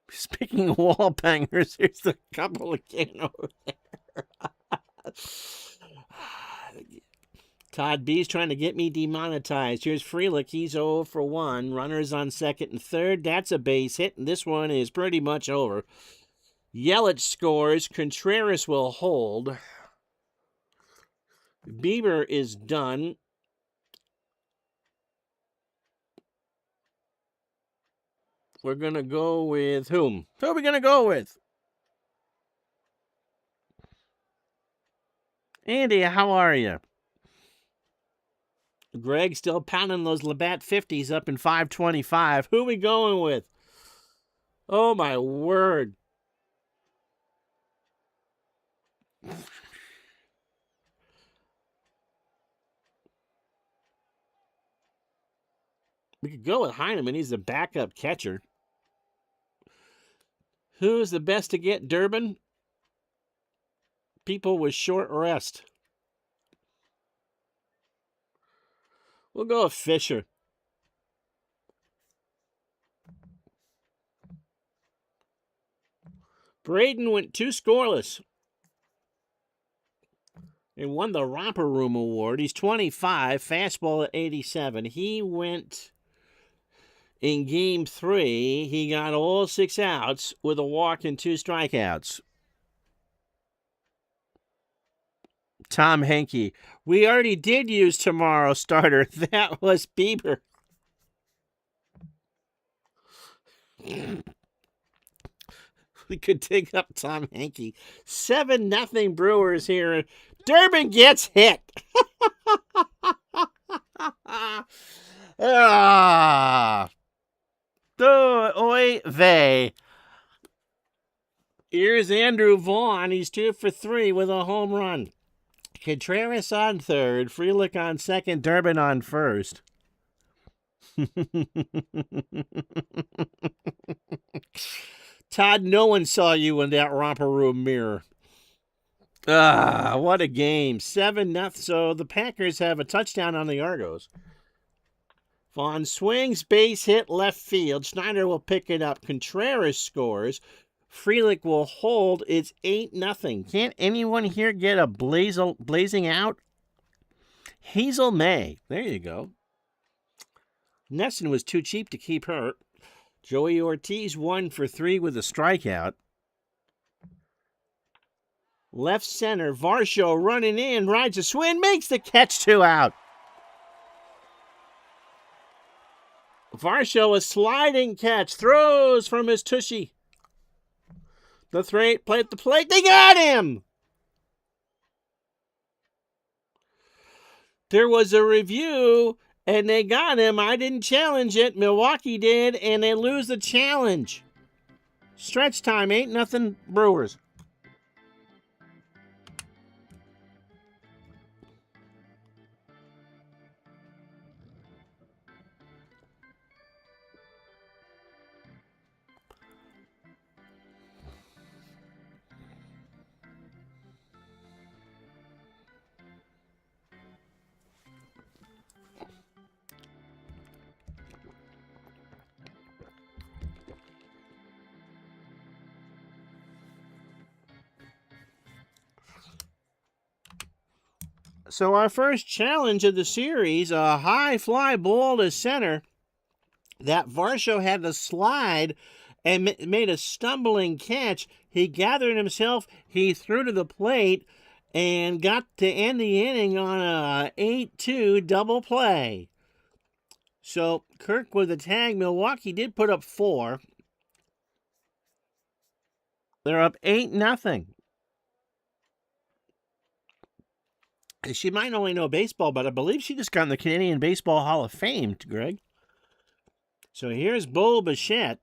Speaking of wall bangers, here's a couple again over there. Todd B's trying to get me demonetized. Here's Frelick. He's 0 for 1. Runners on second and third. That's a base hit, and this one is pretty much over. Yelich scores. Contreras will hold. Bieber is done. We're going to go with whom? Who are we going to go with? Andy, how are you? Greg still pounding those Labatt 50s up in 525. Who are we going with? Oh, my word. We could go with Heineman. He's the backup catcher. Who's the best to get Durbin? People with short rest. We'll go with Fisher. Braden went 2 scoreless and won the Romper Room Award. He's 25, fastball at 87. He went in Game 3. He got all 6 outs with a walk and 2 strikeouts. Tom Henke. We already did use tomorrow's starter. That was Bieber. We could dig up Tom Henke. 7-0 Brewers here. Durbin gets hit. Oy vey. Here's Andrew Vaughn. He's 2 for 3 with a home run. Contreras on third, Frelick on second, Durbin on first. Todd, no one saw you in that Romper Room mirror. What a game. 7-0. So the Packers have a touchdown on the Argos. Vaughn swings, base hit left field. Schneider will pick it up. Contreras scores. Frelick will hold. It's 8-0. Can't anyone here get a blazing out? Hazel May. There you go. Nesson was too cheap to keep her. Joey Ortiz 1 for 3 with a strikeout. Left center, Varsho running in, rides a swing, makes the catch, 2 out. Varsho, a sliding catch, throws from his tushy. The play at the plate, they got him! There was a review, and they got him. I didn't challenge it. Milwaukee did, and they lose the challenge. Stretch time, 8-0 Brewers. So our first challenge of the series, a high fly ball to center that Varsho had to slide and made a stumbling catch. He gathered himself, he threw to the plate, and got to end the inning on a 8-2 double play. So Kirk with a tag. Milwaukee did put up 4. They're up 8-0. She might only know baseball, but I believe she just got in the Canadian Baseball Hall of Fame, Greg. So here's Bo Bichette,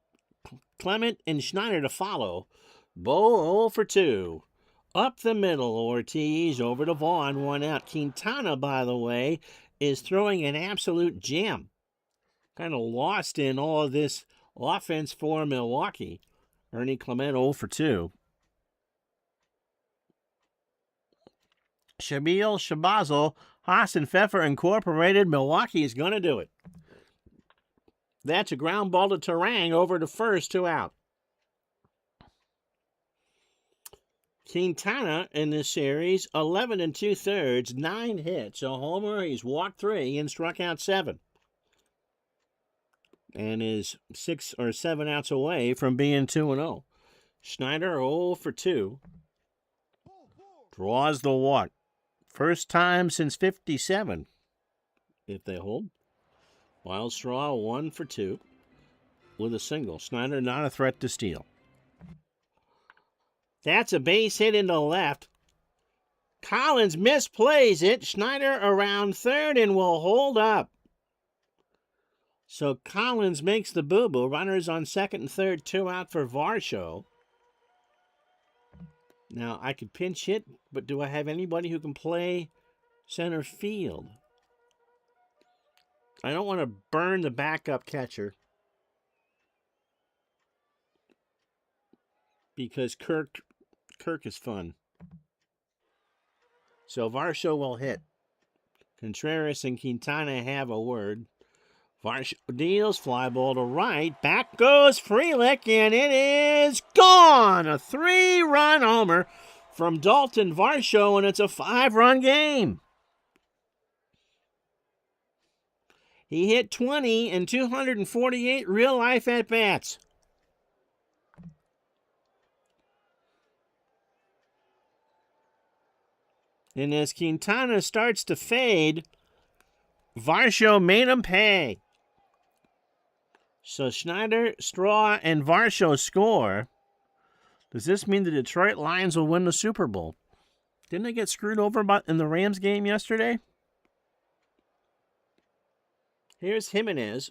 Clement, and Schneider to follow. Bo 0 for 2. Up the middle, Ortiz over to Vaughn, 1 out. Quintana, by the way, is throwing an absolute gem. Kind of lost in all of this offense for Milwaukee. Ernie Clement 0 for 2. Shabil Shabazel, Haas and Pfeffer Incorporated. Milwaukee is going to do it. That's a ground ball to Terang over to first, 2 out. Quintana in this series, 11 2/3, 9 hits, a homer. He's walked 3 and struck out 7. And is 6 or 7 outs away from being 2-0. Schneider 0 for 2. Draws the walk. First time since 57, if they hold. Wild Straw 1 for 2 with a single. Schneider not a threat to steal. That's a base hit into left. Collins misplays it. Schneider around third and will hold up. So Collins makes the boo-boo. Runners on second and third, 2 out for Varsho. Now, I could pinch hit, but do I have anybody who can play center field? I don't want to burn the backup catcher because Kirk is fun. So Varsho will hit. Contreras and Quintana have a word. Varsho deals, fly ball to right. Back goes Frelick, and it is gone. A 3-run homer from Dalton Varsho, and it's a 5-run game. He hit 20 in 248 real-life at-bats. And as Quintana starts to fade, Varsho made him pay. So Schneider, Straw, and Varsho score. Does this mean the Detroit Lions will win the Super Bowl? Didn't they get screwed over in the Rams game yesterday? Here's Jimenez.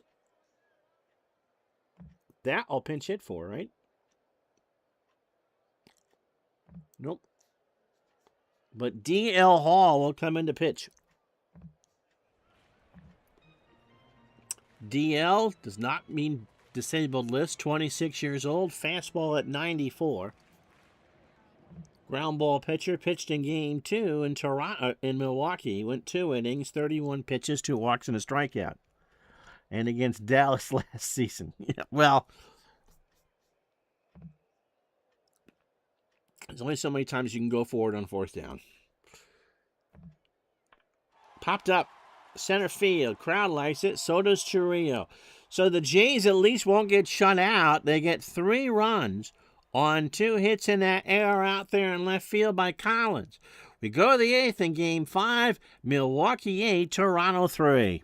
That I'll pinch hit for, right? Nope. But D.L. Hall will come in to pitch. DL does not mean disabled list, 26 years old, fastball at 94. Ground ball pitcher, pitched in game 2 in Milwaukee. Went 2 innings, 31 pitches, 2 walks, and a strikeout. And against Dallas last season. Yeah, well, there's only so many times you can go forward on 4th down. Popped up. Center field. Crowd likes it. So does Churrillo. So the Jays at least won't get shut out. They get 3 runs on 2 hits in that error out there in left field by Collins. We go to the 8th in game 5. Milwaukee 8, Toronto 3.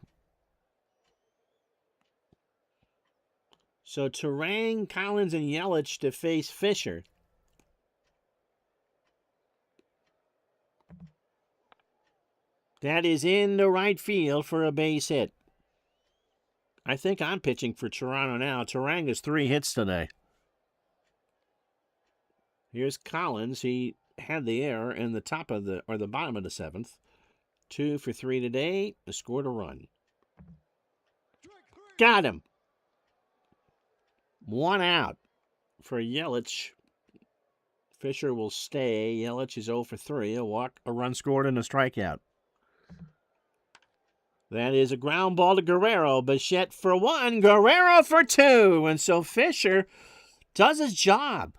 So Terang, Collins, and Yelich to face Fisher. That is in the right field for a base hit. I think I'm pitching for Toronto now. Terang has 3 hits today. Here's Collins. He had the error in the bottom of the 7th. 2 for 3 today. Scored a run. Got him. 1 out for Yelich. Fisher will stay. Yelich is 0 for 3. A walk, a run scored, and a strikeout. That is a ground ball to Guerrero. Bichette for 1. Guerrero for 2. And so Fisher does his job.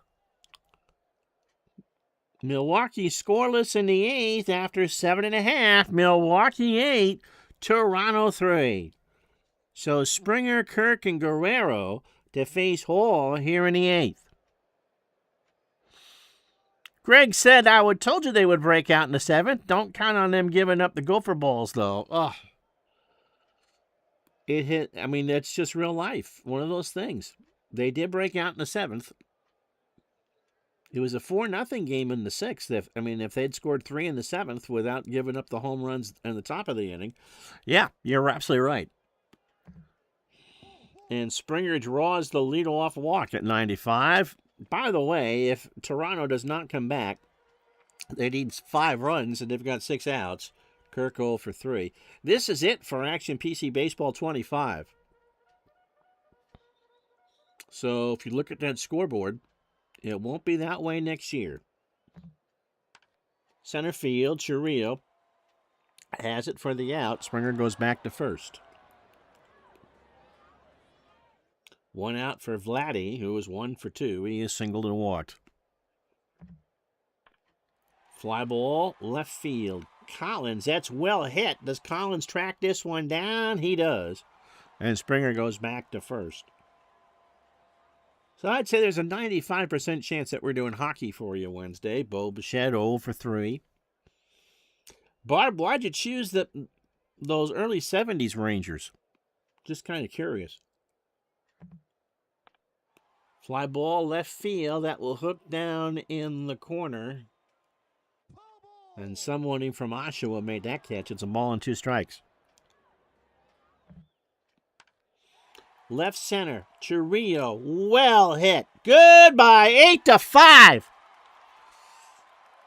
Milwaukee scoreless in the 8th after 7.5. Milwaukee 8, Toronto 3. So Springer, Kirk, and Guerrero to face Hall here in the 8th. Greg said, I told you they would break out in the 7th. Don't count on them giving up the gopher balls, though. Ugh. It hit, that's just real life. One of those things. They did break out in the 7th. It was a 4-0 game in the 6th. If they'd scored 3 in the 7th without giving up the home runs in the top of the inning. Yeah, you're absolutely right. And Springer draws the leadoff walk at 95. By the way, if Toronto does not come back, they need 5 runs, and they've got 6 outs. Kirk 0 for 3. This is it for Action PC Baseball 25. So if you look at that scoreboard, it won't be that way next year. Center field, Chiriot has it for the out. Springer goes back to first. 1 out for Vladdy, who was 1 for 2. He is singled and walked. Fly ball, left field. Collins, that's well hit. Does Collins track this one down? He does. And Springer goes back to first. So I'd say there's a 95% chance that we're doing hockey for you Wednesday. Bo Bichette 0 for 3. Barb, why'd you choose those early 70s Rangers? Just kind of curious. Fly ball, left field. That will hook down in the corner. And someone from Oshawa made that catch. It's a ball and 2 strikes. Left center, Chiriot, well hit. Goodbye, 8-5.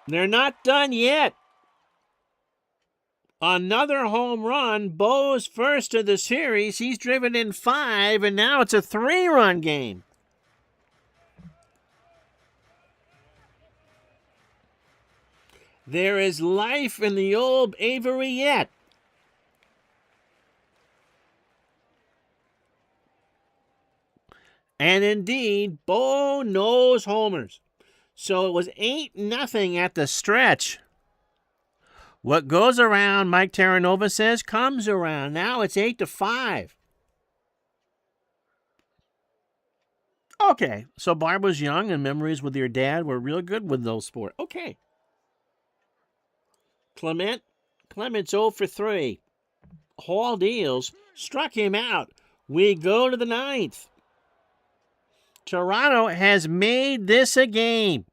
They're not done yet. Another home run. Bo's first of the series. He's driven in 5, and now it's a 3-run game. There is life in the old Avery yet. And indeed, Bo knows homers. So it was 8-0 at the stretch. What goes around, Mike Terranova says, comes around. Now it's 8-5. Okay, so Barb was young and memories with your dad were real good with those sports. Okay. Clements 0 for 3. Hall deals, struck him out. We go to the 9th. Toronto has made this a game.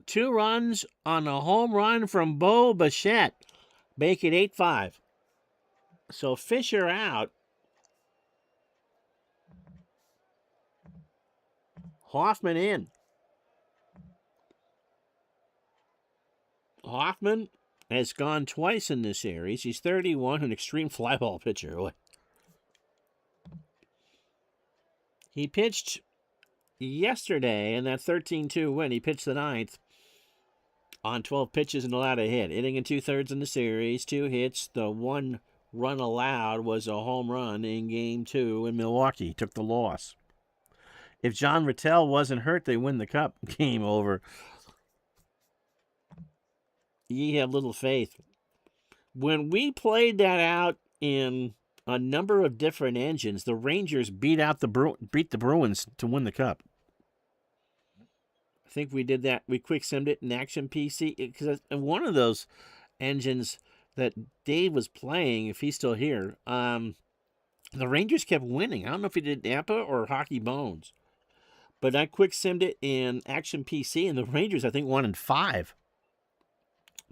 2 runs on a home run from Bo Bichette. Make it 8-5. So Fisher out. Hoffman in. Hoffman has gone twice in this series. He's 31, an extreme fly ball pitcher. He pitched yesterday in that 13-2 win. He pitched the 9th on 12 pitches and allowed a hit. Inning and 2/3 in the series, 2 hits. The 1 run allowed was a home run in Game 2 in Milwaukee. He took the loss. If John Rattel wasn't hurt, they win the cup. Game over. Ye have little faith. When we played that out in a number of different engines, the Rangers beat the Bruins to win the cup. I think we did that. We quick simmed it in Action PC because one of those engines that Dave was playing, if he's still here, the Rangers kept winning. I don't know if he did Tampa or Hockey Bones, but I quick simmed it in Action PC, and the Rangers I think won in 5.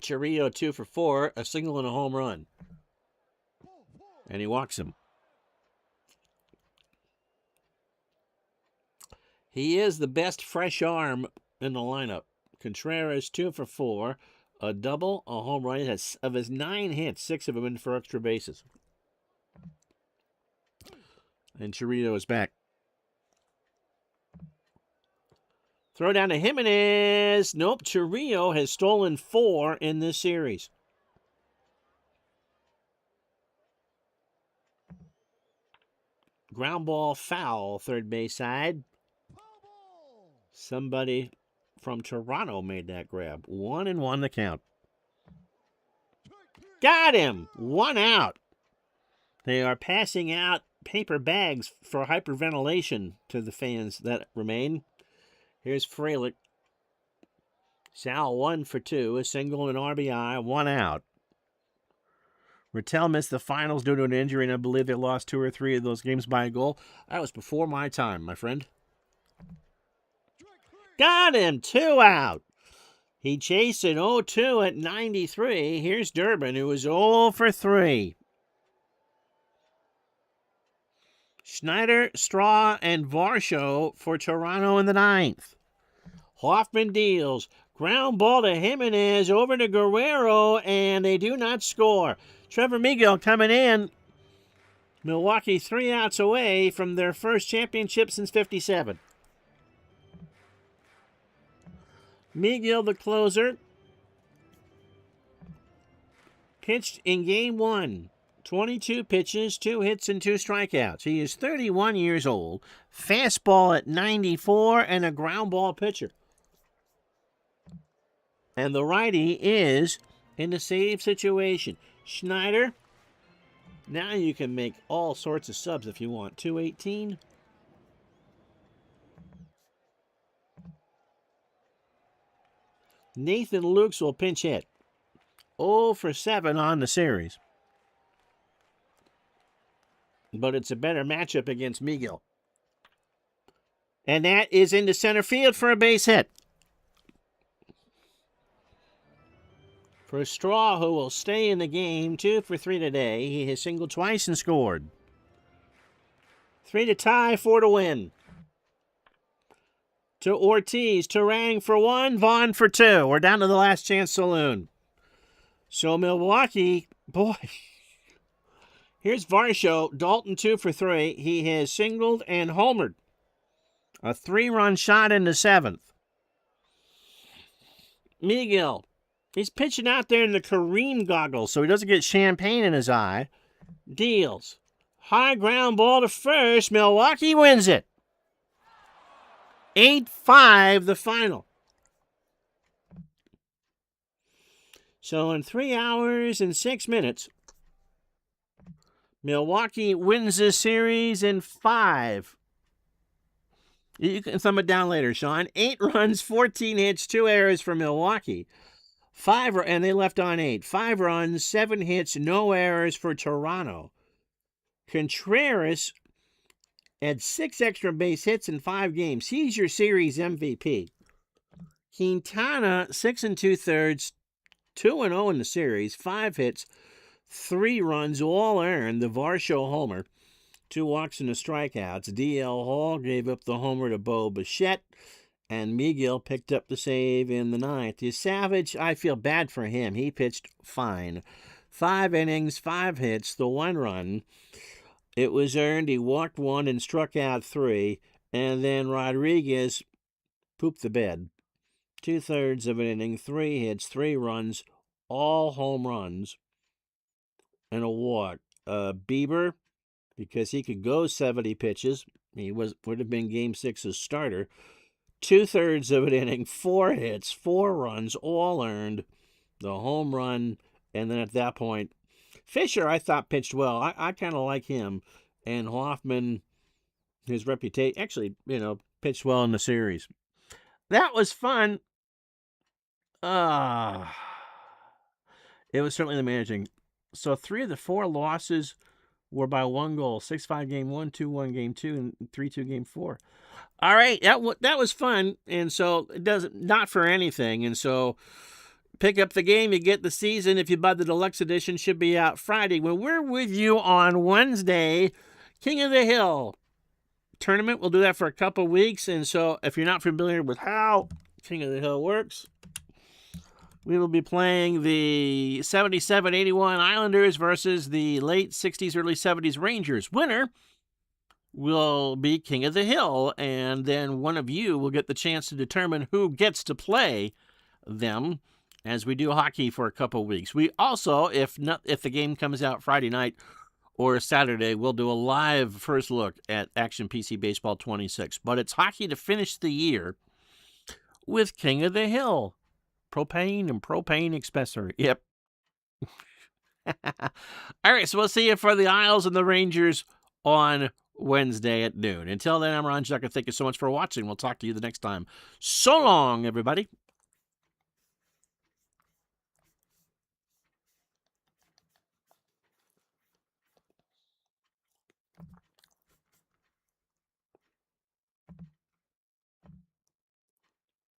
Chiriot 2 for 4, a single and a home run. And he walks him. He is the best fresh arm in the lineup. Contreras 2 for 4, a double, a home run. Of his 9 hits, 6 of them in for extra bases. And Chiriot is back. Throw down to Jimenez. Nope, Chiriot has stolen 4 in this series. Ground ball foul, third base side. Somebody from Toronto made that grab. 1-1 the count. Got him! 1 out. They are passing out paper bags for hyperventilation to the fans that remain. Here's Frelick. Sal 1 for 2, a single and RBI, 1 out. Rattel missed the finals due to an injury, and I believe they lost 2 or 3 of those games by a goal. That was before my time, my friend. Got him, 2 out. He chased an 0-2 at 93. Here's Durbin, who was 0 for 3. Schneider, Straw, and Varsho for Toronto in the 9th. Hoffman deals. Ground ball to Jimenez, over to Guerrero, and they do not score. Trevor Miguel coming in. Milwaukee 3 outs away from their first championship since '57. Miguel, the closer, pitched in Game 1. 22 pitches, 2 hits, and 2 strikeouts. He is 31 years old, fastball at 94, and a ground ball pitcher. And the righty is in the save situation. Schneider, now you can make all sorts of subs if you want. 218. Nathan Lukes will pinch hit. 0 for 7 on the series. But it's a better matchup against Miguel. And that is into center field for a base hit. For Straw, who will stay in the game, 2 for 3 today. He has singled twice and scored. 3 to tie, 4 to win. To Ortiz, Terang for 1, Vaughn for 2. We're down to the last chance saloon. So Milwaukee, boy. Here's Varsho, Dalton 2 for 3. He has singled and homered. A 3-run shot in the 7th. Miguel, he's pitching out there in the Kareem goggles so he doesn't get champagne in his eye. Deals. High ground ball to first. Milwaukee wins it. 8-5 the final. So in 3 hours and 6 minutes, Milwaukee wins this series in 5. You can thumb it down later, Sean. 8 runs, 14 hits, 2 errors for Milwaukee. 5, and they left on 8. 5 runs, 7 hits, no errors for Toronto. Contreras had 6 extra base hits in 5 games. He's your series MVP. Quintana, 6 2/3, 2-0 in the series, 5 hits, 3 runs, all earned. The Varsho homer, 2 walks and 2 strikeouts. D.L. Hall gave up the homer to Bo Bichette, and Miguel picked up the save in the 9th. The Savage, I feel bad for him. He pitched fine. 5 innings, 5 hits, the 1 run. It was earned. He walked 1 and struck out 3. And then Rodriguez pooped the bed. 2/3 of an inning, 3 hits, 3 runs, all home runs, and a walk. Bieber, because he could go 70 pitches, he would have been Game 6's starter. 2/3 of an inning, 4 hits, 4 runs, all earned, the home run, and then at that point, Fisher, I thought, pitched well. I kind of like him. And Hoffman, his reputation, actually, pitched well in the series. That was fun. It was certainly the managing. So 3 of the 4 losses were by 1 goal. 6-5 Game 1, 2-1 Game 2, and 3-2 Game 4. All right, that was fun. And so it doesn't, not for anything. And so pick up the game, you get the season. If you buy the deluxe edition, should be out Friday. When we're with you on Wednesday, King of the Hill tournament. We'll do that for a couple weeks. And so if you're not familiar with how King of the Hill works, we will be playing the 77-81 Islanders versus the late 60s, early 70s Rangers. Winner will be King of the Hill. And then one of you will get the chance to determine who gets to play them as we do hockey for a couple weeks. We also, if the game comes out Friday night or Saturday, we'll do a live first look at Action PC Baseball 26. But it's hockey to finish the year with King of the Hill. Propane and propane accessory. Yep. All right, so we'll see you for the Isles and the Rangers on Wednesday at noon. Until then, I'm Ron Zucker. Thank you so much for watching. We'll talk to you the next time. So long, everybody.